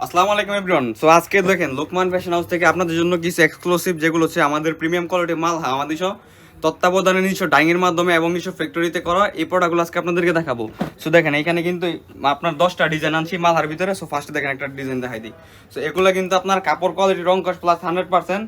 আসসালামু আলাইকুম everyone. So আজকে দেখেন লোকমান ফ্যাশন হাউস থেকে আপনাদের জন্য কিছু এক্সক্লুসিভ যেগুলো হচ্ছে আমাদের প্রিমিয়াম কোয়ালিটির মাল আমাদের তত্ত্বাবধানে নিজস্ব ডাইংয়ের মাধ্যমে এবং নিজস্ব ফ্যাক্টরিতে করা এই প্রোডাক্টগুলো আজকে আপনাদেরকে দেখাবো। সো দেখেন এখানে কিন্তু আপনার 10টা ডিজাইন আনছি মালহার ভিতরে। সো ফার্স্টে দেখেন একটা ডিজাইন দেখাই দিই। সো এগুলো কিন্তু আপনার কাপড় কোয়ালিটি রং কস প্লাস 100%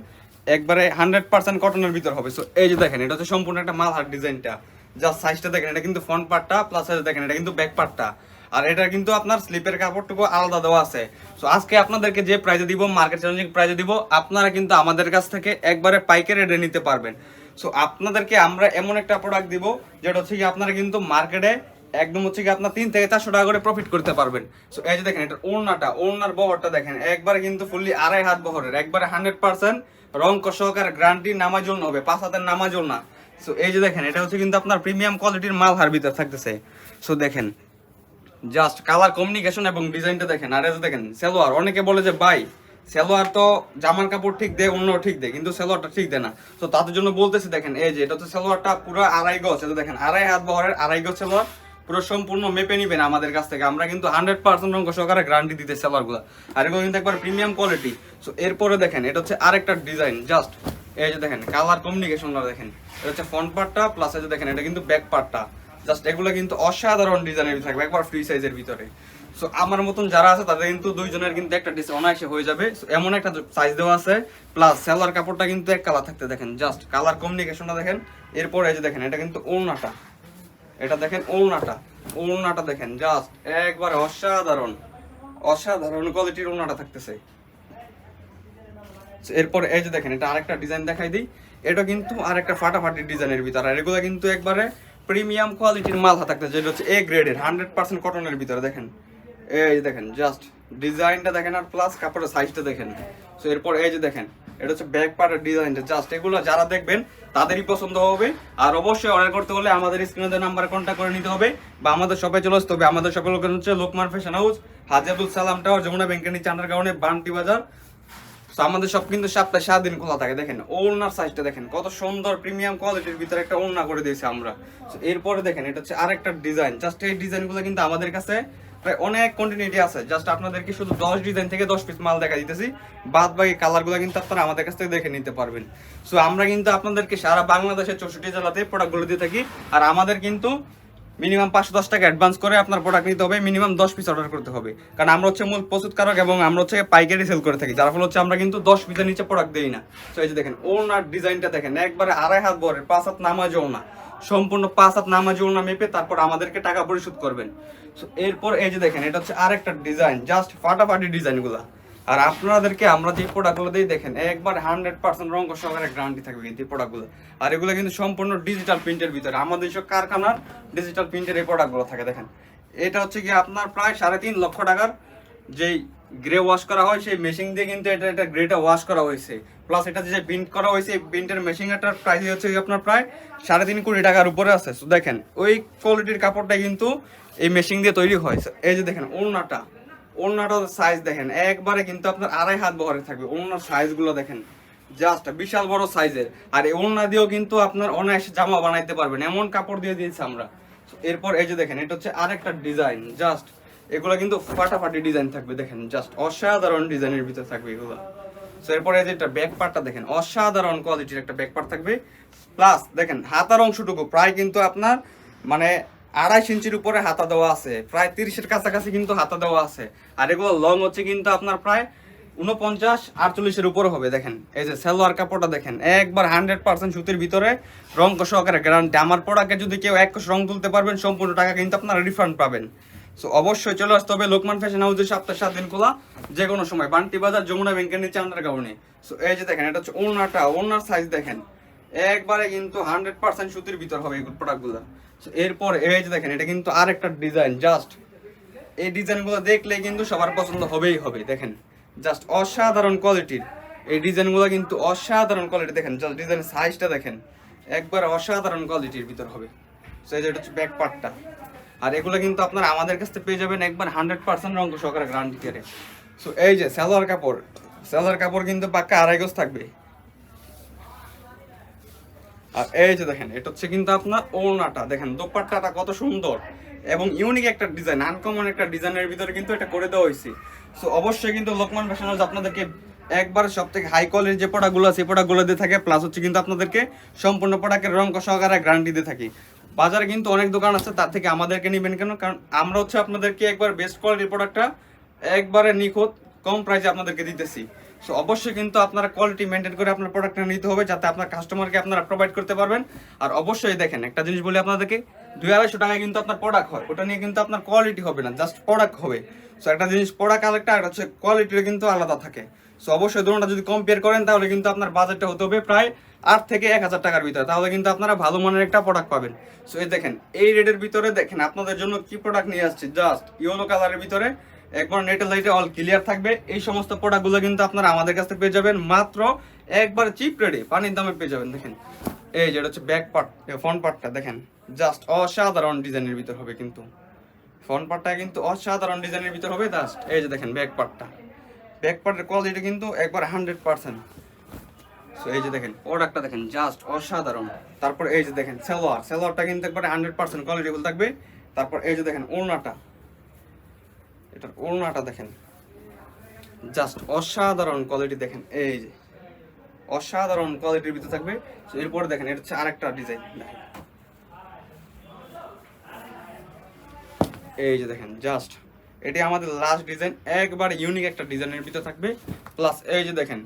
একবারে 100% কটনের ভিতর হবে। সো এই যে দেখেন এটা হচ্ছে সম্পূর্ণ একটা মালহার ডিজাইনটা। জাস্ট সাইজটা দেখেন, এটা কিন্তু ফ্রন্ট পার্টটা প্লাস দেখেন এটা কিন্তু ব্যাক পার্টটা, আর এটা কিন্তু আপনার স্লিপের কাপড়টুকু আলাদা দেওয়া আছে। সো আজকে আপনাদেরকে যে প্রাইজে দিব, মার্কেট চ্যালেঞ্জিং প্রাইজে দিব, আপনারা কিন্তু আমাদের কাছ থেকে একবারে পাইকারি রেটে নিতে পারবেন। সো আপনাদেরকে আমরা এমন একটা প্রোডাক্ট দিব যেটা হচ্ছে কি আপনারা কিন্তু মার্কেটে একদম হচ্ছে কি আপনার 3 থেকে 400 টাকা করে প্রফিট করতে পারবেন। সো এই যে দেখেন এটা ওড়নার বহরটা দেখেন একবারে কিন্তু ফুললি 2.5 হাত বহরের, একবারে 100% রং সহকারে গ্যারান্টি, নামাজল হবে 5 হাতের নামাজল না। সো এই যে দেখেন এটা হচ্ছে কিন্তু আপনার প্রিমিয়াম কোয়ালিটির মাল হার ভিতর থাকতেছে। সো দেখেন জাস্ট কালার কমিউনিকেশন এবং ডিজাইনটা দেখেন। আর এই যে দেখেন সালোয়ার, অনেকে বলে যে ভাই সালোয়ার তো জামার কাপড় ঠিক দেয়, অন্য ঠিক দেয়, কিন্তু সালোয়ারটা ঠিক দেয় না। তো তাদের জন্য বলতেছি দেখেন এই যে এটা হচ্ছে সালোয়ারটা পুরো 2.5 গজ, এটা দেখেন 2.5 হাত বহরের 2.5 গজ সালোয়ার, পুরো সম্পূর্ণ মেপে নিবেন আমাদের কাছ থেকে। আমরা কিন্তু 100% রঙ সহকারে গ্যারান্টি দিতে সালোয়ারগুলো, আর এগুলো কিন্তু একবার প্রিমিয়াম কোয়ালিটি। সো এরপরে দেখেন এটা হচ্ছে আরেকটা ডিজাইন। জাস্ট এই যে দেখেন কালার কমিউনিকেশনটা দেখেন, এটা হচ্ছে ফ্রন্ট পার্টটা প্লাস এই যে দেখেন এটা কিন্তু ব্যাক পার্টটা। জাস্ট এগুলো কিন্তু অসাধারণ ডিজাইনের থাকবে, একবার ফ্রি সাইজের ভিতরে। সো আমার মতন যারা আছে তাদের কিন্তু দুইজনের কিন্তু একটা ডিস অনায়াসে হয়ে যাবে। সো এমন একটা সাইজ দেওয়া আছে, প্লাস সেলার কাপড়টা কিন্তু এক কালার থাকতে দেখেন। জাস্ট কালার কমিউনিকেশনটা দেখেন। এরপর এই যে দেখেন এটা কিন্তু ওড়নাটা, এটা দেখেন ওড়নাটা দেখেন জাস্ট একবার অসাধারণ কোয়ালিটির ওড়নাটা থাকতেছে। এরপর এই যে দেখেন এটা আরেকটা ডিজাইন দেখাই দিই। এটা কিন্তু আরেকটা ফাটাফাটি ডিজাইনের ভিতরে, আর এগুলো কিন্তু একবারে প্রিমিয়াম কোয়ালিটির মাল থাকতেছে, যেটা হচ্ছে এ গ্রেডের 100% কটনের ভিতরে দেখেন। এই যে দেখেন জাস্ট ডিজাইনটা দেখেন, আর প্লাস কাপড়ের সাইজটা দেখেন। সো এরপর এই যে দেখেন এটা হচ্ছে ব্যাক পার্টের ডিজাইনটা। জাস্ট এগুলো যারা দেখবেন তাদেরই পছন্দ হবে। আর অবশ্যই অর্ডার করতে হলে আমাদের স্ক্রিনে নাম্বারে কন্ট্যাক্ট করে নিতে হবে, বা আমাদের শপে চলে আসতে হবে। আমাদের শপের লোকেশন হচ্ছে লোকমান ফ্যাশন হাউস, হাজী আব্দুল সালাম টাওয়ার, যমুনা ব্যাংকের নিচে আন্ডারগ্রাউন্ডে বান্টি বাজার। আমাদের সব কিন্তু সপ্তাহে 7 দিন খোলা থাকে। দেখেন ওড়নার সাইজটা দেখেন কত সুন্দর প্রিমিয়াম কোয়ালিটির ভিতরে একটা ওড়না করে দিয়েছি আমরা। এরপরে দেখেন এটা হচ্ছে আরেকটা ডিজাইন। জাস্ট এই ডিজাইনগুলো কিন্তু আমাদের কাছে প্রায় অনেক কন্টিনিউটি আছে। জাস্ট আপনাদেরকে শুধু 10 ডিজাইন থেকে 10 পিস মাল দেখা দিতেছি, বাদ বাকি কালারগুলো কিন্তু আপনারা আমাদের কাছ থেকে দেখে নিতে পারবেন। সো আমরা কিন্তু আপনাদেরকে সারা বাংলাদেশের 64 জেলাতে প্রোডাক্টগুলো দিয়ে থাকি। আর আমাদের কিন্তু মিনিমাম 510 টাকা অ্যাডভান্স করে আপনার প্রোডাক্ট নিতে হবে, মিনিমাম 10 পিস অর্ডার করতে হবে। কারণ আমরা হচ্ছে মূল প্রস্তুতকারক এবং আমরা হচ্ছে পাইকারি সেল করে থাকি, যার ফলে হচ্ছে আমরা কিন্তু 10 পিসের নিচে প্রোডাক্ট দেই না। তো এই যে দেখেন ওনার ডিজাইনটা দেখেন একবারে 2.5 হাত বহরের, 5 হাত নামাজও না, সম্পূর্ণ 5 হাত নামাজও না মেপে তারপর আমাদেরকে টাকা পরিশোধ করবেন। তো এরপর এই যে দেখেন এটা হচ্ছে আরেকটা ডিজাইন। জাস্ট ফাটাফাটি ডিজাইনগুলো। আর আপনাদেরকে আমরা যে প্রোডাক্টগুলো দিই দেখেন একবার 100% রঙ সহকারে গ্যারান্টি থাকবে কিন্তু এই প্রোডাক্টগুলো। আর এগুলো কিন্তু সম্পূর্ণ ডিজিটাল প্রিন্টের ভিতরে, আমাদের সব কারখানার ডিজিটাল প্রিন্টের এই প্রোডাক্টগুলো থাকে। দেখেন এটা হচ্ছে কি আপনার প্রায় 3.5 লক্ষ টাকার যেই গ্রে ওয়াশ করা হয় সেই মেশিন দিয়ে কিন্তু এটা গ্রেটা ওয়াশ করা হয়েছে, প্লাস এটা যে প্রিন্ট করা হয়েছে এই প্রিন্টের মেশিনটার প্রাইস হচ্ছে আপনার প্রায় 3.5 কোটি টাকার উপরে আছে। তো দেখেন ওই কোয়ালিটির কাপড়টা কিন্তু এই মেশিন দিয়ে তৈরি হয়েছে। এই যে দেখেন ওড়নাটার সাইজ দেখেন একবারে কিন্তু আপনার 2.5 হাত বহরে থাকবে। ওড়নার সাইজগুলো দেখেন জাস্ট বিশাল বড় সাইজের, আর এই ওড়না দিয়েও কিন্তু আপনার অনায়াসে জামা বানাইতে পারবেন, এমন কাপড় দিয়ে দিয়েছি আমরা। এরপর এই যে দেখেন এটা হচ্ছে আরেকটা ডিজাইন। জাস্ট এগুলো কিন্তু ফাটাফাটি ডিজাইন থাকবে, দেখেন জাস্ট অসাধারণ ডিজাইনের ভিতরে থাকবে এগুলো। সো এরপরে এই যে এটা ব্যাক পার্টটা দেখেন অসাধারণ কোয়ালিটির একটা ব্যাক পার্ট থাকবে, প্লাস দেখেন হাতার অংশটুকু প্রায় কিন্তু আপনার মানে 2.5 ইঞ্চির উপরে হাতা দেওয়া আছে, প্রায় 30-এর কাছাকাছি কিন্তু হাতা দেওয়া আছে। আর এগুলো লং হচ্ছে কিন্তু আপনার প্রায় 49-48-এর উপরে হবে। দেখেন এই যে সালোয়ার কাপড়টা দেখেন একবার 100% সুতির ভিতরে রং সহকারে গ্যারান্টি। আমার প্রোডাক্টে যদি কেউ 1 কোশ রং তুলতে পারবেন সম্পূর্ণ টাকা কিন্তু আপনারা রিফান্ড পাবেন। সো অবশ্যই চলে আসতে হবে লোকমান ফ্যাশন হাউসে, সপ্তাহে 7 দিন খোলা, যে কোনো সময়, বান্টি বাজার, যমুনা ব্যাংকের নিচে আন্ডারগ্রাউন্ডে। সো এই যে দেখেন এটা হচ্ছে ওড়নার সাইজ দেখেন একবারে কিন্তু 100% সুতির ভিতর হবে এই প্রোডাক্টগুলো। সো এরপর এই যে দেখেন এটা কিন্তু আরেকটা ডিজাইন। জাস্ট এই ডিজাইনগুলো দেখলে কিন্তু সবার পছন্দ হবেই হবে। দেখেন জাস্ট অসাধারণ কোয়ালিটির এই ডিজাইনগুলো কিন্তু অসাধারণ কোয়ালিটি। দেখেন জাস্ট ডিজাইনের সাইজটা দেখেন একবার অসাধারণ কোয়ালিটির ভিতর হবে। সো এই যে এটা হচ্ছে ব্যাক পার্টটা, আর এগুলো কিন্তু আপনারা আমাদের কাছ থেকে পেয়ে যাবেন একবার 100% রঙ সহকারে গ্যারান্টি করে। সো এই যে সালোয়ার কাপড় কিন্তু পাক্কা 2.5 গজ থাকবে। আর এই যে দেখেন এটা হচ্ছে কিন্তু আপনার ওড়নাটা দেখেন, দোপাট্টাটা কত সুন্দর, এবং ইউনিক একটা ডিজাইন, আনকমন একটা ডিজাইনের ভিতরে কিন্তু এটা করে দেওয়া হয়েছে। সো অবশ্যই কিন্তু লোকমান ফ্যাশন হাউস আপনাদেরকে একবার সব থেকে হাই কোয়ালিটির যে প্রোডাক্টগুলো আছে প্রোডাক্টগুলো দিয়ে থাকে, প্লাস হচ্ছে কিন্তু আপনাদেরকে সম্পূর্ণ প্রোডাক্টের রং সহকারে গ্যারান্টি দিয়ে থাকি। বাজারে কিন্তু অনেক দোকান আছে, তার থেকে আমাদেরকে নেবেন কেন? কারণ আমরা হচ্ছে আপনাদেরকে একবার বেস্ট কোয়ালিটির প্রোডাক্টটা একবারে নিখুঁত কম প্রাইসে আপনাদেরকে দিতেছি। সো অবশ্যই কিন্তু আপনারা কোয়ালিটি মেনটেন করে আপনার প্রোডাক্টটা নিতে হবে, যাতে আপনার কাস্টমারকে আপনারা প্রোভাইড করতে পারবেন। আর অবশ্যই দেখেন একটা জিনিস বলি আপনাদেরকে, 200-250 টাকায় কিন্তু আপনার প্রোডাক্ট হয়, ওটা নিয়ে কিন্তু আপনার কোয়ালিটি হবে না, জাস্ট প্রোডাক্ট হবে। সো একটা জিনিস প্রোডাক্ট আরেকটা, আর হচ্ছে কোয়ালিটিটা কিন্তু আলাদা থাকে। সো অবশ্যই দুটোটা যদি কম্পেয়ার করেন তাহলে কিন্তু আপনার বাজেটটা হতে হবে প্রায় 8 থেকে 1000 টাকার ভিতরে, তাহলে কিন্তু আপনারা ভালো মানের একটা প্রোডাক্ট পাবেন। সো এই দেখেন এই রেটের ভিতরে দেখেন আপনাদের জন্য কি প্রোডাক্ট নিয়ে আসছে, জাস্ট ইয়েলো কালারের ভিতরে একবার নেটের লাইটে অল ক্লিয়ার থাকবে। এই সমস্ত প্রোডাক্টগুলো কিন্তু আপনারা আমাদের কাছ থেকে পেয়ে যাবেন মাত্র একবার চিপ রেটে, পানির দামে পেয়ে যাবেন। দেখেন এই যেটা হচ্ছে ব্যাক পার্ট, ফ্রন্ট পার্টটা দেখেন জাস্ট অসাধারণ ডিজাইনের ভিতর হবে, কিন্তু ফ্রন্ট পার্টটা কিন্তু অসাধারণ ডিজাইনের ভিতর হবে। জাস্ট এই যে দেখেন ব্যাক পার্টটা, ব্যাক পার্টের কোয়ালিটি কিন্তু একবার 100%। সো এই যে দেখেন প্রোডাক্টটা দেখেন জাস্ট অসাধারণ। তারপর এই যে দেখেন সালোয়ারটা কিন্তু একবার 100% কোয়ালিটিফুল থাকবে। তারপর এই যে দেখেন ওড়নাটা, এটার ওড়নাটা দেখেন জাস্ট অসাধারণ কোয়ালিটি, দেখেন এই যে অসাধারণ কোয়ালিটির ভিতরে থাকবে। এরপরে দেখেন এটা হচ্ছে আরেকটা ডিজাইন, এই যে দেখেন জাস্ট এটি আমাদের লাস্ট ডিজাইন, একবার ইউনিক একটা ডিজাইনের ভিতরে থাকবে। প্লাস এই যে দেখেন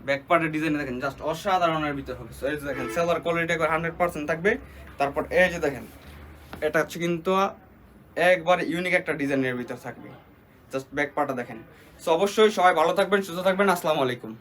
ব্যাক পার্টের ডিজাইন দেখেন জাস্ট অসাধারণের ভিতরে হবে। এই যে দেখেন সেলার কোয়ালিটি একবার 100% থাকবে। তারপর এই যে দেখেন এটা হচ্ছে কিন্তু একবার ইউনিক একটা ডিজাইনের ভিতরে থাকবে, জাস্ট ব্যাক পার্টটা দেখেন। সো অবশ্যই সবাই ভালো থাকবেন, সুস্থ থাকবেন, আসসালামু আলাইকুম।